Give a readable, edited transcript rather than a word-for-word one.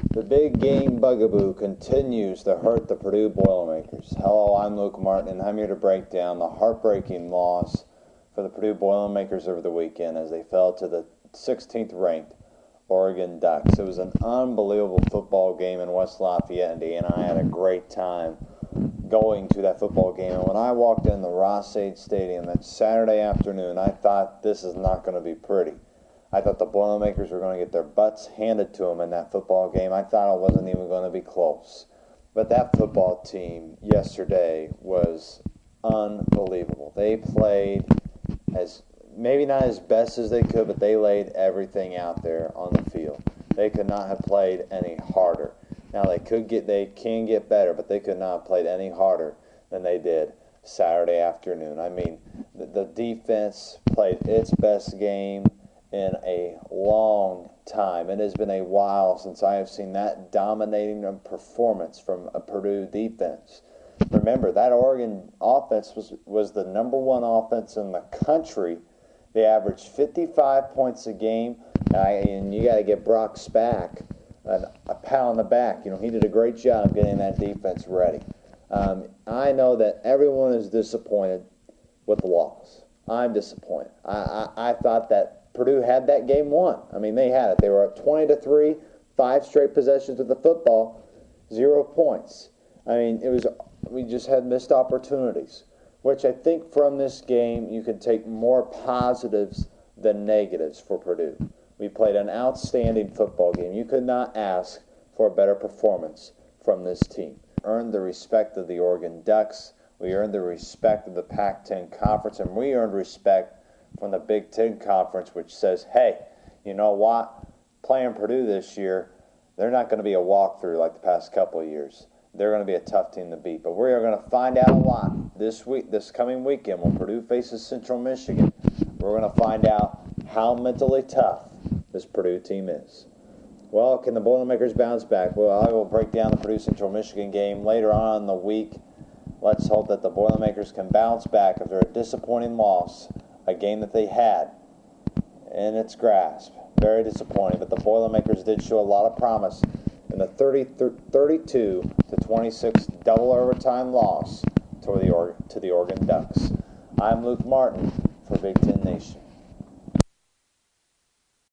The big game bugaboo continues to hurt the Purdue Boilermakers. Hello, I'm Luke Martin, and I'm here to break down the heartbreaking loss for the Purdue Boilermakers over the weekend as they fell to the 16th ranked Oregon Ducks. It was an unbelievable football game in West Lafayette, Indiana. I had a great time going to that football game, and when I walked in the Ross-Ade Stadium that Saturday afternoon, I thought this is not going to be pretty. I thought the Boilermakers were going to get their butts handed to them in that football game. I thought it wasn't even going to be close. But that football team yesterday was unbelievable. They played as maybe not as best as they could, but they laid everything out there on the field. They could not have played any harder. Now they can get better, but they could not have played any harder than they did Saturday afternoon. I mean, the defense played its best game in a long time. It has been a while since I have seen that dominating performance from a Purdue defense. Remember, that Oregon offense was the number one offense in the country. They averaged 55 points a game, and you got to give Brock Spack a pat on the back. You know, he did a great job getting that defense ready. I know that everyone is disappointed with the loss. I'm disappointed. I thought that Purdue had that game won. I mean, they had it. They were up 20-3, 5 straight possessions of the football, 0 points. I mean, we just had missed opportunities, which I think from this game you can take more positives than negatives for Purdue. We played an outstanding football game. You could not ask for a better performance from this team. Earned the respect of the Oregon Ducks. We earned the respect of the Pac-10 Conference, and we earned respect from the Big Ten Conference, which says, hey, you know what? Playing Purdue this year, they're not going to be a walkthrough like the past couple of years. They're going to be a tough team to beat. But we are going to find out a lot this coming weekend when Purdue faces Central Michigan. We're going to find out how mentally tough this Purdue team is. Well, can the Boilermakers bounce back? Well, I will break down the Purdue Central Michigan game later on in the week. Let's hope that the Boilermakers can bounce back after a disappointing loss, a game that they had in its grasp. Very disappointing, but the Boilermakers did show a lot of promise in the 32-26 double overtime loss to the Oregon Ducks. I'm Luke Martin for Big Ten Nation.